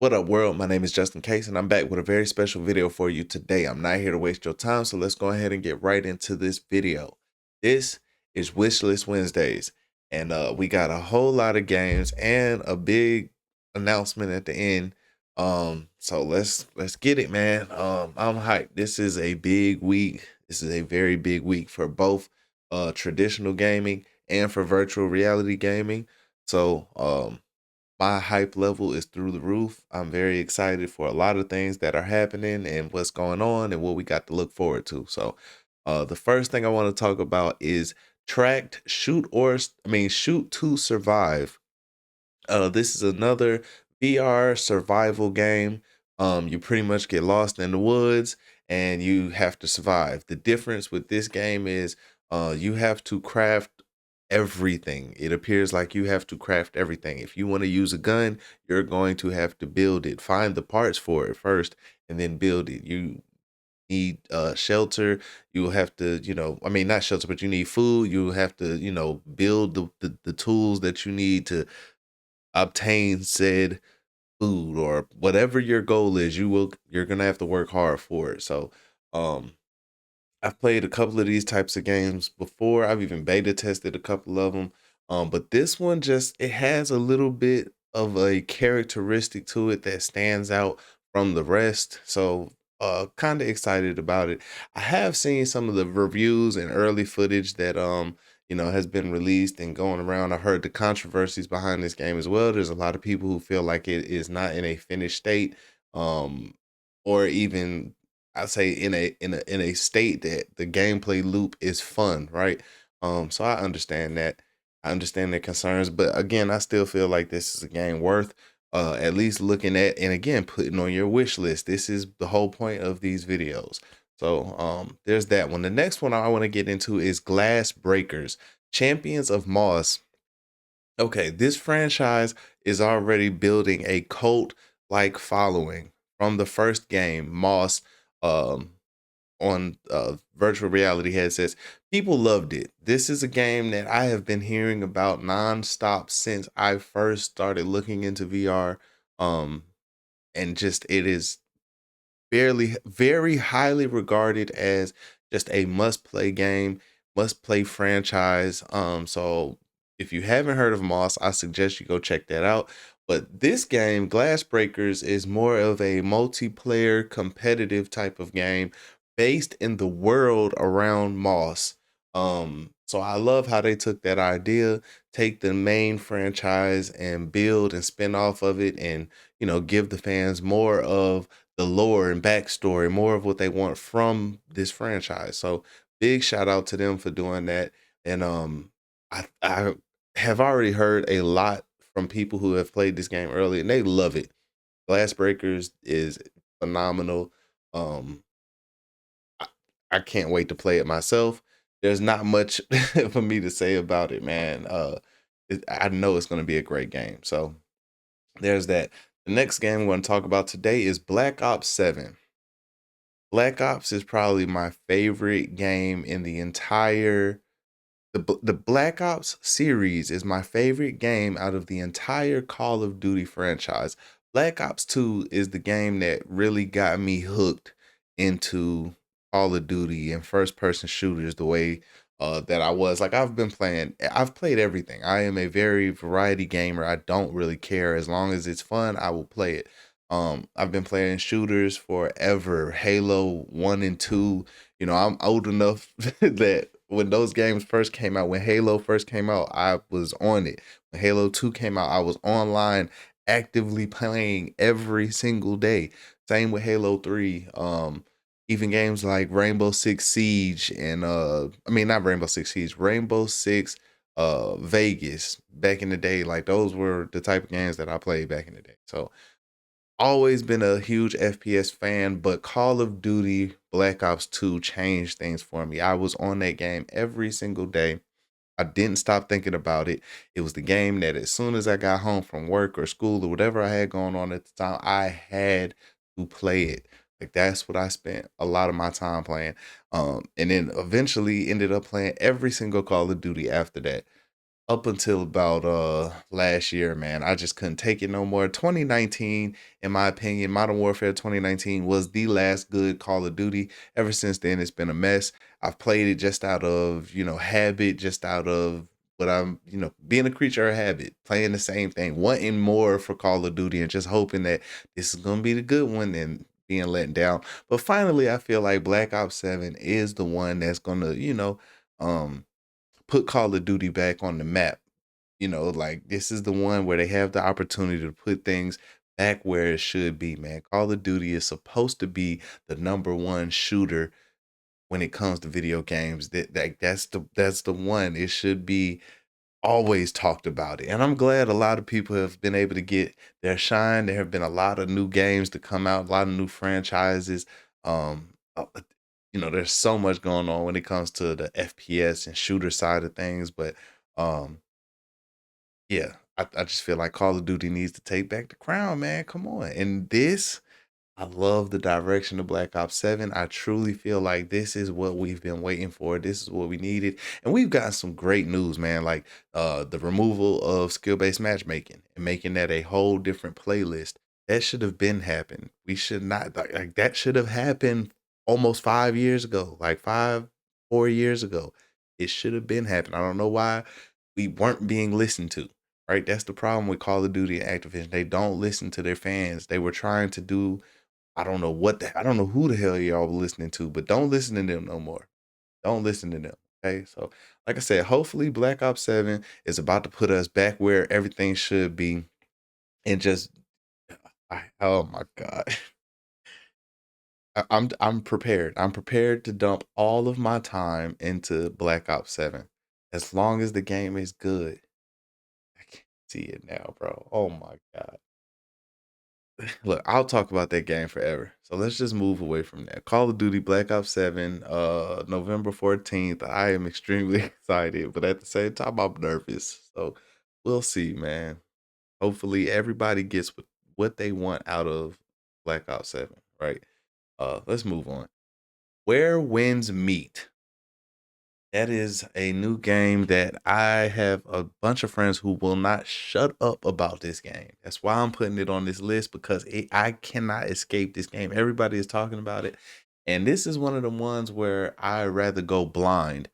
What up, world? My name is Justin Case, and I'm back with a very special video for you today. I'm not here to waste your time, so let's go ahead and get right into this video. This is Wishlist Wednesdays, and we got a whole lot of games and a big announcement at the end. So let's get it, man. I'm hyped. This is a big week. This is a very big week for both traditional gaming and for virtual reality gaming. So my hype level is through the roof. I'm very excited for a lot of things that are happening and what's going on and what we got to look forward to. So, the first thing I want to talk about is tracked shoot to survive. This is another VR survival game. You pretty much get lost in the woods and you have to survive. The difference with this game is you have to craft everything. It appears like you have to craft everything. If you want to use a gun, you're going to have to build it. Find the parts for it first and then build it. You need shelter. You will have to, not shelter, but you need food. You have to, build the tools that you need to obtain said food or whatever your goal is. You're gonna have to work hard for it. So um I've played a couple of these types of games before. I've even beta tested a couple of them. But this one it has a little bit of a characteristic to it that stands out from the rest. So kind of excited about it. I have seen some of the reviews and early footage that has been released and going around. I heard the controversies behind this game as well. There's a lot of people who feel like it is not in a finished state. Um or even I say in a state that the gameplay loop is fun, right? So I understand that. I understand their concerns, but again, I still feel like this is a game worth at least looking at and again putting on your wish list. This is the whole point of these videos. So there's that one. The next one I want to get into is Glassbreakers, Champions of Moss. Okay, this franchise is already building a cult-like following from the first game, Moss, um, on virtual reality headsets. People loved it. This is a game that I have been hearing about nonstop since I first started looking into VR. Um, and just it is very highly regarded as just a must-play game, must-play franchise. So if you haven't heard of Moss, I suggest you go check that out. But this game, Glassbreakers, is more of a multiplayer competitive type of game based in the world around Moss. So I love how they took that idea, take the main franchise and build and spin off of it and, give the fans more of the lore and backstory, more of what they want from this franchise. So big shout out to them for doing that. And I have already heard a lot from people who have played this game early and they love it. Glassbreakers is phenomenal. Um I, I can't wait to play it myself. There's not much for me to say about it, man. I know it's going to be a great game. So there's that. The next game we're going to talk about today is Black Ops 7. Black Ops is probably my favorite game in the entire the Black Ops series is my favorite game out of the entire Call of Duty franchise. Black Ops 2 is the game that really got me hooked into Call of Duty and first person shooters the way that I was. Like I've played everything. I am a very variety gamer. I don't really care. As long as it's fun, I will play it. I've been playing shooters forever. Halo 1 and 2. I'm old enough that when those games first came out, when Halo first came out, I was on it. When Halo 2 came out, I was online actively playing every single day. Same with Halo 3. Even games like Rainbow Six Siege and not Rainbow Six Siege, Rainbow Six Vegas back in the day. Like those were the type of games that I played back in the day. So always been a huge FPS fan, but Call of Duty Black Ops 2 changed things for me. I was on that game every single day. I didn't stop thinking about it. It was the game that as soon as I got home from work or school or whatever I had going on at the time, I had to play it. Like that's what I spent a lot of my time playing. And then eventually ended up playing every single Call of Duty after that. up until about last year, man, I just couldn't take it no more. 2019, in my opinion, Modern Warfare 2019 was the last good Call of Duty. Ever since then, it's been a mess. I've played it just out of, habit, just out of what I'm, being a creature of habit, playing the same thing, wanting more for Call of Duty and just hoping that this is gonna be the good one and being let down. But finally, I feel like Black Ops 7 is the one that's gonna, um put Call of Duty back on the map. Like this is the one where they have the opportunity to put things back where it should be, man. Call of Duty is supposed to be the number one shooter when it comes to video games. That's the one. It should be always talked about it. And I'm glad a lot of people have been able to get their shine. There have been a lot of new games to come out, a lot of new franchises. There's so much going on when it comes to the FPS and shooter side of things, but um yeah, I just feel like Call of Duty needs to take back the crown, man. Come on. And this, I love the direction of Black Ops 7. I truly feel like this is what we've been waiting for. This is what we needed. And we've gotten some great news, man, like the removal of skill-based matchmaking and making that a whole different playlist. That should have been happened. We should not like that should have happened almost 5 years ago, like 4 years ago. It should have been happened. I don't know why we weren't being listened to. Right? That's the problem with Call of Duty and Activision. They don't listen to their fans. They were trying to do I don't know who the hell y'all were listening to, but don't listen to them no more. Don't listen to them. Okay. So, like I said, hopefully Black Ops 7 is about to put us back where everything should be. And just oh my God. I'm prepared. I'm prepared to dump all of my time into Black Ops 7. As long as the game is good. I can't see it now, bro. Oh my God. Look, I'll talk about that game forever. So let's just move away from that. Call of Duty Black Ops 7, November 14th. I am extremely excited, but at the same time, I'm nervous. So we'll see, man. Hopefully everybody gets what they want out of Black Ops 7, right? Let's move on. Where Winds Meet. That is a new game that I have a bunch of friends who will not shut up about this game. That's why I'm putting it on this list because I cannot escape this game. Everybody is talking about it. And this is one of the ones where I rather go blind.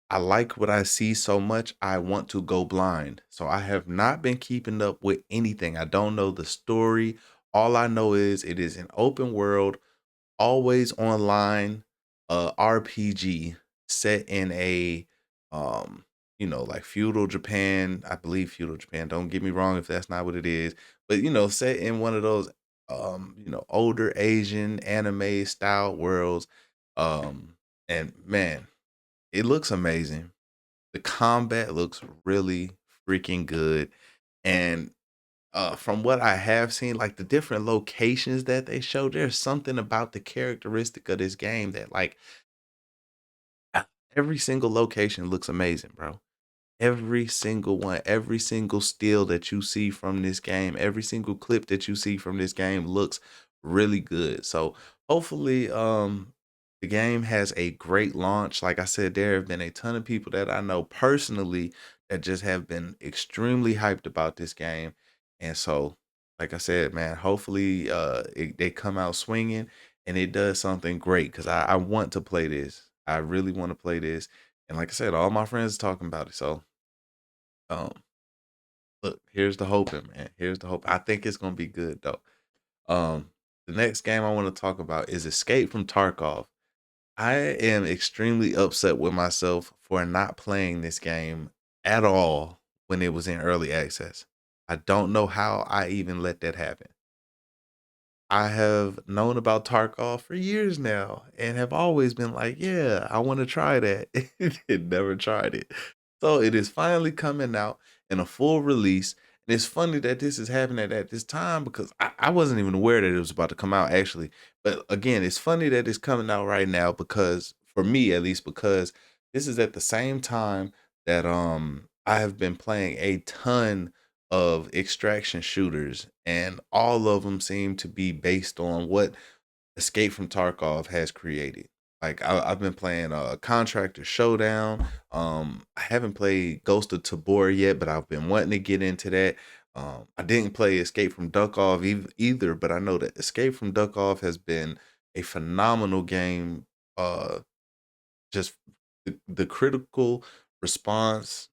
I like what I see so much, I want to go blind. So I have not been keeping up with anything. I don't know the story. All I know is it is an open world always online RPG set in a like feudal Japan. I believe feudal Japan. Don't get me wrong if that's not what it is. But set in one of those older Asian anime style worlds. And man, it looks amazing. The combat looks really freaking good. And from what I have seen, like the different locations that they show, there's something about the characteristic of this game that like every single location looks amazing, bro. Every single one, every single still that you see from this game, every single clip that you see from this game looks really good. So hopefully the game has a great launch. Like I said, there have been a ton of people that I know personally that just have been extremely hyped about this game. And so, like I said, man, hopefully they come out swinging and it does something great because I want to play this. I really want to play this. And like I said, all my friends are talking about it. So um, look, here's the hoping, man. Here's the hope. I think it's gonna be good though. The next game I want to talk about is Escape from Tarkov. I am extremely upset with myself for not playing this game at all when it was in early access. I don't know how I even let that happen. I have known about Tarkov for years now and have always been like, yeah, I want to try that. And never tried it. So it is finally coming out in a full release. And it's funny that this is happening at this time because I wasn't even aware that it was about to come out actually. But again, it's funny that it's coming out right now because for me at least, because this is at the same time that I have been playing a ton of extraction shooters, and all of them seem to be based on what Escape from Tarkov has created. Like I've been playing Contractor Showdown. I haven't played Ghost of Tabor yet, but I've been wanting to get into that. I didn't play Escape from Duckov either, but I know that Escape from Duckov has been a phenomenal game. Just the critical response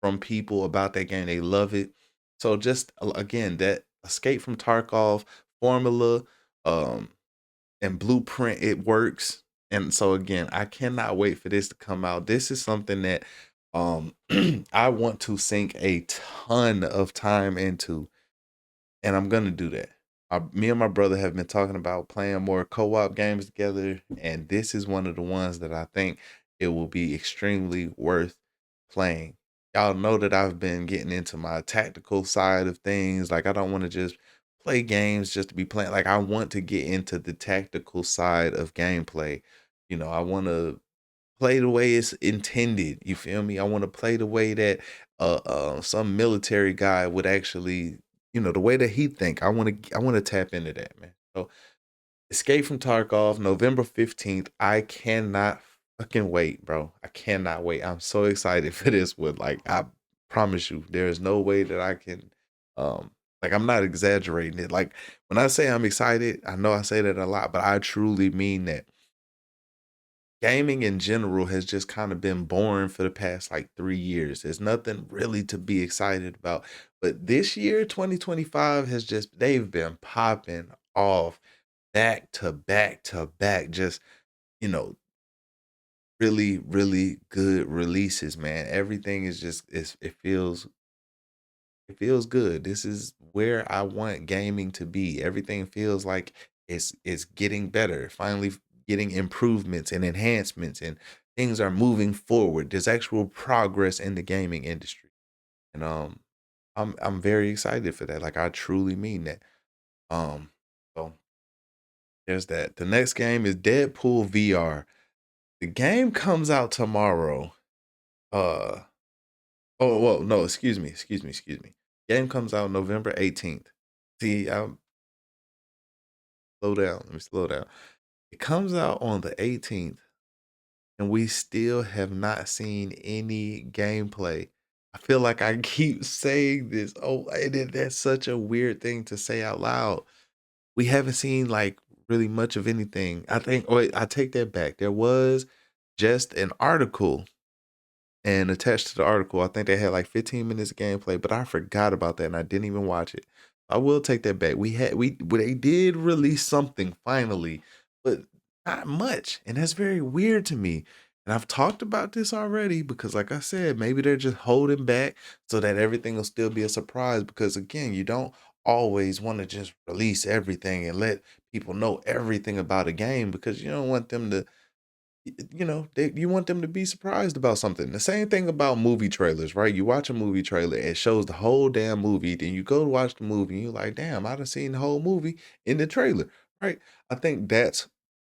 from people about that game, they love it. So just again, that Escape from Tarkov formula, um, and blueprint, it works. And so again, I cannot wait for this to come out. This is something that I want to sink a ton of time into, and I'm gonna do that. Me and my brother have been talking about playing more co-op games together, and this is one of the ones that I think it will be extremely worth playing. Y'all know that I've been getting into my tactical side of things. Like I don't want to just play games just to be playing. Like I want to get into the tactical side of gameplay. I want to play the way it's intended. You feel me? I want to play the way that some military guy would actually, the way that he think. I want to tap into that, man. So Escape from Tarkov, November 15th. I cannot fucking wait, bro. I cannot wait. I'm so excited for this one. Like I promise you, there is no way that I can like I'm not exaggerating it. Like when I say I'm excited, I know I say that a lot, but I truly mean that. Gaming in general has just kind of been boring for the past like 3 years. There's nothing really to be excited about. But this year, 2025, they've been popping off back to back to back. Just, you know, really, really good releases, man. Everything is it feels good. This is where I want gaming to be. Everything feels like it's getting better. Finally getting improvements and enhancements, and things are moving forward. There's actual progress in the gaming industry. And I'm very excited for that. Like I truly mean that. So there's that. The next game is Deadpool VR. The game comes out tomorrow. Uh oh, well, no, excuse me. Game comes out November 18th. See, I'm slow down. Let me slow down. It comes out on the 18th, and we still have not seen any gameplay. I feel like I keep saying this. Oh, that's such a weird thing to say out loud. We haven't seen like really much of anything. I think, oh, wait, I take that back. There was just an article, and attached to the article, I think they had like 15 minutes of gameplay, but I forgot about that and I didn't even watch it. I will take that back. They did release something finally, but not much, and that's very weird to me. And I've talked about this already because, like I said, maybe they're just holding back so that everything will still be a surprise. Because again, you don't always want to just release everything and let people know everything about a game because you don't want them to you want them to be surprised about something. The same thing about movie trailers, right? You watch a movie trailer, it shows the whole damn movie, then you go to watch the movie, and you're like, damn, I done seen the whole movie in the trailer, right? I think that's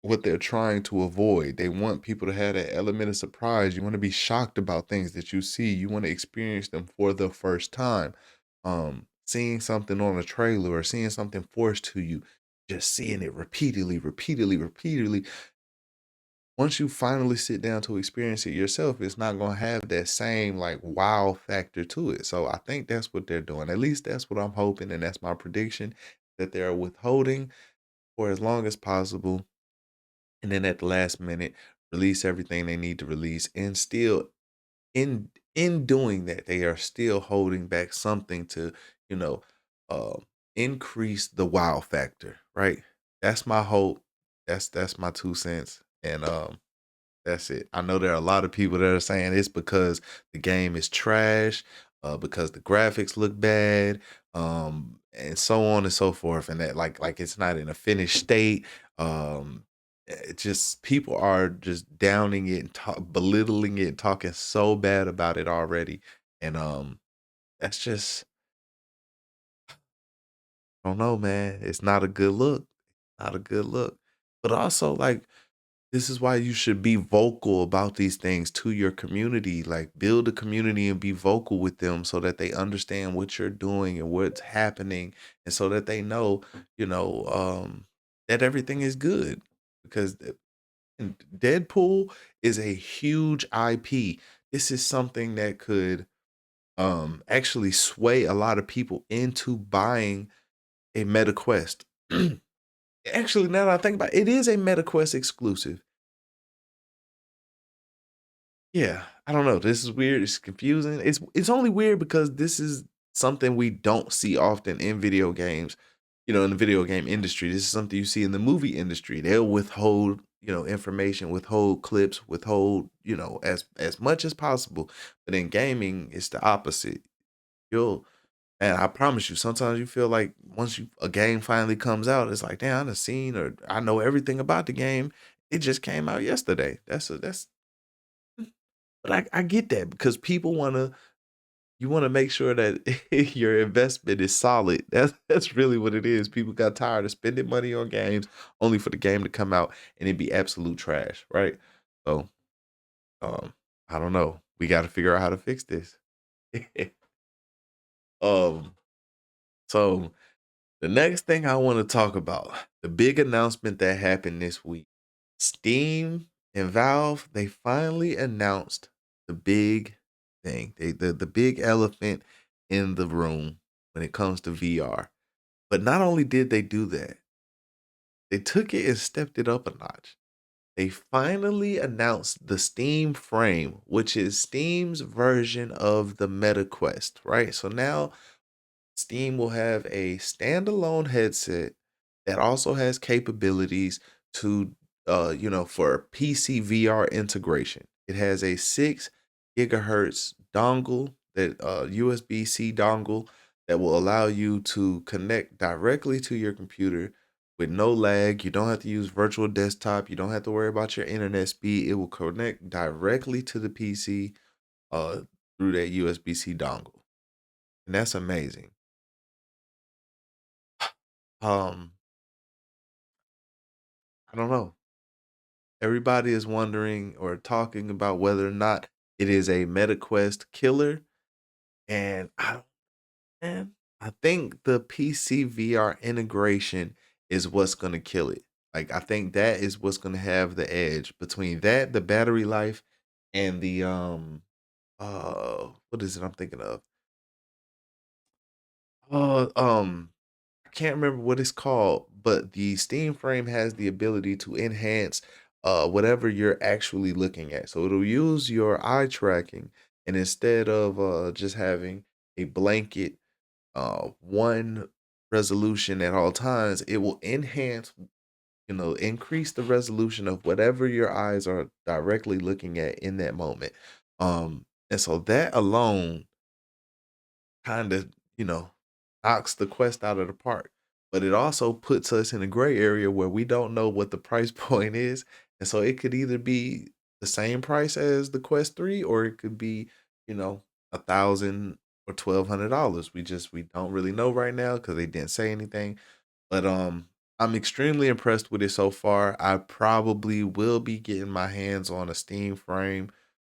what they're trying to avoid. They want people to have that element of surprise. You want to be shocked about things that you see. You want to experience them for the first time. Seeing something on a trailer or seeing something forced to you, just seeing it repeatedly, once you finally sit down to experience it yourself, it's not gonna have that same like wow factor to it. So I think that's what they're doing. At least that's what I'm hoping, and that's my prediction that they're withholding for as long as possible, and then at the last minute release everything they need to release, and still in doing that, they are still holding back something to you know uh, increase the wow factor. Right? That's my hope. That's my 2 cents, and that's it. I know there are a lot of people that are saying it's because the game is trash, because the graphics look bad, and so on and so forth, and that like it's not in a finished state. It just people are just downing it and belittling it, and talking so bad about it already, and that's just I don't know, man. It's not a good look. Not a good look. But also, like, this is why you should be vocal about these things to your community. Like, build a community and be vocal with them so that they understand what you're doing and what's happening, and so that they know, that everything is good. Because And Deadpool is a huge IP. This is something that could actually sway a lot of people into buying a MetaQuest. Actually, now that I think about it, it is a MetaQuest exclusive. Yeah, I don't know. This is weird. It's confusing. It's only weird because this is something we don't see often in video games. In the video game industry, this is something you see in the movie industry. They'll withhold, information, withhold clips, withhold, as much as possible. But in gaming, it's the opposite. You'll And I promise you, sometimes you feel like once a game finally comes out, it's like, damn, I done seen or I know everything about the game. It just came out yesterday. That's But I get that because people you wanna make sure that your investment is solid. That's really what it is. People got tired of spending money on games only for the game to come out and it be absolute trash, right? So, um, I don't know. We gotta figure out how to fix this. Um, so the next thing I wanna talk about, the big announcement that happened this week. Steam and Valve, they finally announced the big thing. The big elephant in the room when it comes to VR. But not only did they do that, they took it and stepped it up a notch. They finally announced the Steam Frame, which is Steam's version of the MetaQuest, right? So now Steam will have a standalone headset that also has capabilities to, for PCVR integration. It has a 6 gigahertz dongle, that USB-C dongle that will allow you to connect directly to your computer with no lag. You don't have to use virtual desktop. You don't have to worry about your internet speed. It will connect directly to the PC uh, through that USB-C dongle, and that's amazing. Um, I don't know. Everybody is wondering or talking about whether or not it is a MetaQuest killer, and man, I think the PC VR integration is what's gonna kill it. Like, I think that is what's gonna have the edge between that, the battery life, and the what is it I'm thinking of? Uh, um, I can't remember what it's called, but the Steam frame has the ability to enhance whatever you're actually looking at. So it'll use your eye tracking, and instead of just having a blanket one resolution at all times, it will enhance, increase the resolution of whatever your eyes are directly looking at in that moment. And so that alone kind of, you know, knocks the quest out of the park. But it also puts us in a gray area where we don't know what the price point is. And so it could either be the same price as the Quest 3, or it could be, 1,000 or $1,200. We don't really know right now because they didn't say anything. But I'm extremely impressed with it so far. I probably will be getting my hands on a Steam frame.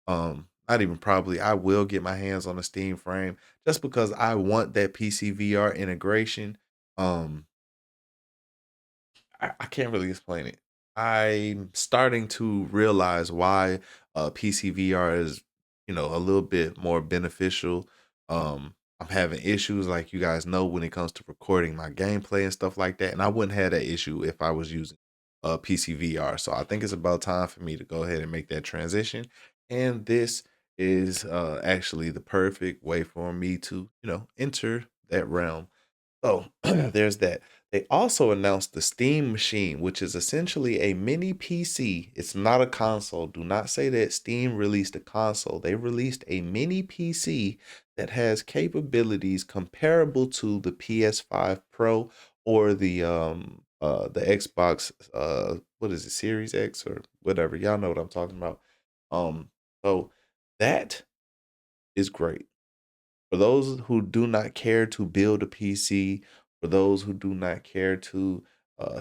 Not even probably, I will get my hands on a Steam frame just because I want that PCVR integration. Um, I can't really explain it. I'm starting to realize why PCVR is, a little bit more beneficial. I'm having issues, like you guys know, when it comes to recording my gameplay and stuff like that. And I wouldn't have that issue if I was using PCVR. So I think it's about time for me to go ahead and make that transition. And this is actually the perfect way for me to, enter that realm. So there's that. They also announced the Steam Machine, which is essentially a mini PC. It's not a console. Do not say that Steam released a console. They released a mini PC that has capabilities comparable to the PS5 Pro or the Xbox what is it, Series X or whatever. Y'all know what I'm talking about. So that is great. For those who do not care to build a PC, for those who do not care to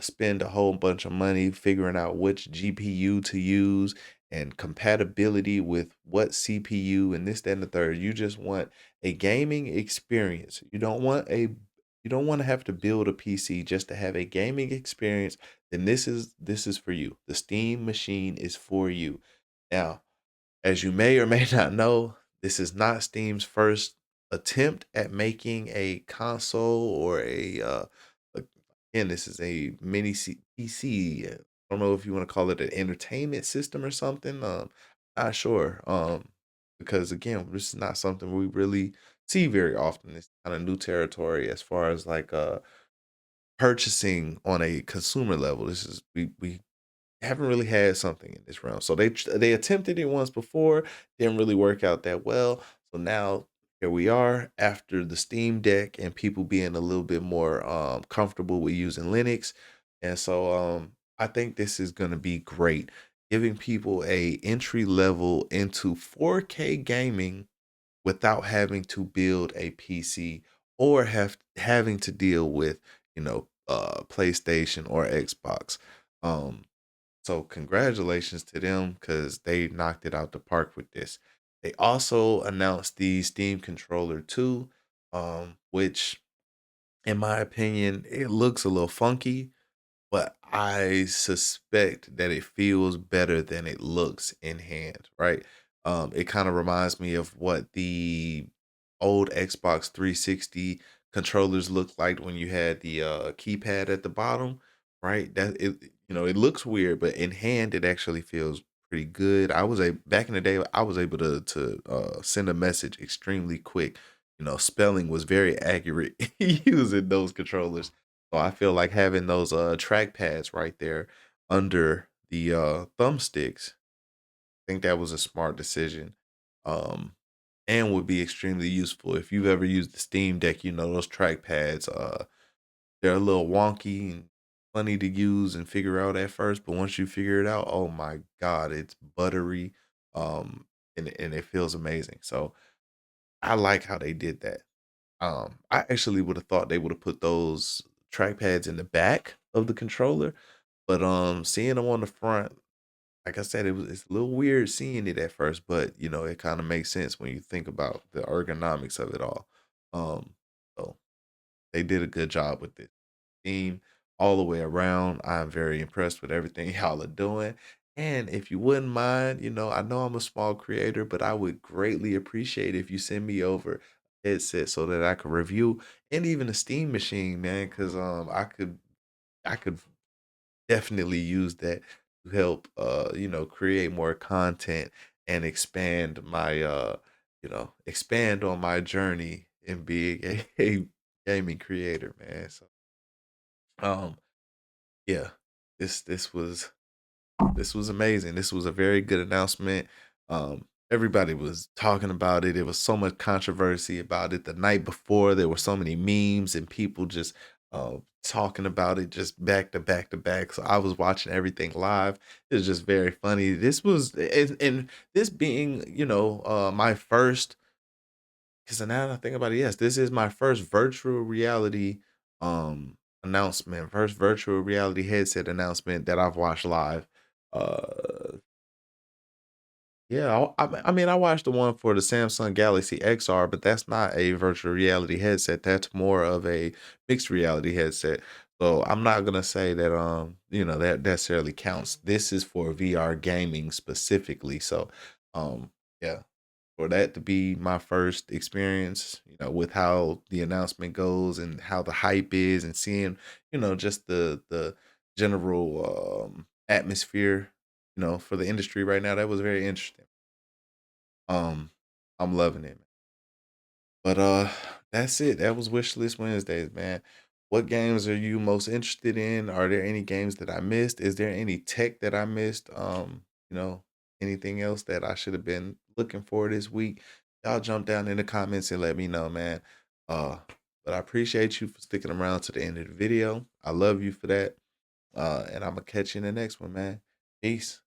spend a whole bunch of money figuring out which GPU to use and compatibility with what CPU and this, that, and the third, you just want a gaming experience. You don't want to have to build a PC just to have a gaming experience then this is for you. The Steam machine is for you. Now, as you may or may not know, this is not Steam's first attempt at making a console or a- again, this is a PC. I don't know if you want to call it an entertainment system or something. Not sure. Because again, this is not something we really see very often. It's kind of new territory as far as like purchasing on a consumer level. This is we haven't really had something in this realm. So they attempted it once before, didn't really work out that well. So now here we are after the Steam Deck and people being a little bit more comfortable with using Linux. And so I think this is going to be great, giving people a entry level into 4K gaming without having to build a PC or having to deal with, PlayStation or Xbox. Um so congratulations to them because they knocked it out the park with this. They also announced the Steam controller too, which in my opinion, it looks a little funky, but I suspect that it feels better than it looks in hand, right? It kind of reminds me of what the old Xbox 360 controllers looked like when you had the keypad at the bottom, right? That it it looks weird, but in hand it actually feels pretty good. Back in the day, I was able to send a message extremely quick. Spelling was very accurate using those controllers. So I feel like having those track pads right there under the thumbsticks, I think that was a smart decision. Um and would be extremely useful. If you've ever used the Steam Deck, those track pads, they're a little wonky and funny to use and figure out at first, but once you figure it out, oh my god, it's buttery. Um and it feels amazing. So I like how they did that. I actually would have thought they would have put those trackpads in the back of the controller, but seeing them on the front, like I said, it's a little weird seeing it at first, but it kind of makes sense when you think about the ergonomics of it all. Um, so they did a good job with it team all the way around. I'm very impressed with everything y'all are doing. And if you wouldn't mind, I know I'm a small creator, but I would greatly appreciate if you send me over a headset so that I could review and even a Steam machine, man, because I could definitely use that to help create more content and expand on my journey in being a gaming creator, man. So um yeah, this was amazing. This was a very good announcement. Everybody was talking about it. There was so much controversy about it the night before. There were so many memes and people just talking about it just back to back to back. So I was watching everything live. It was just very funny. And this being, my first, because now that I think about it, yes, this is my first virtual reality announcement, first virtual reality headset announcement that I've watched live. Uh yeah, I mean I watched the one for the Samsung Galaxy XR, but that's not a virtual reality headset. That's more of a mixed reality headset. So I'm not gonna say that that necessarily counts. This is for VR gaming specifically. So yeah, for that to be my first experience, with how the announcement goes and how the hype is and seeing, just the general atmosphere, for the industry right now, that was very interesting. Um, I'm loving it. But that's it. That was Wishlist Wednesdays, man. What games are you most interested in? Are there any games that I missed? Is there any tech that I missed? You know, anything else that I should have been looking for this week? Y'all jump down in the comments and let me know, man. Uh, but I appreciate you for sticking around to the end of the video. I love you for that. And I'm gonna catch you in the next one, man. Peace.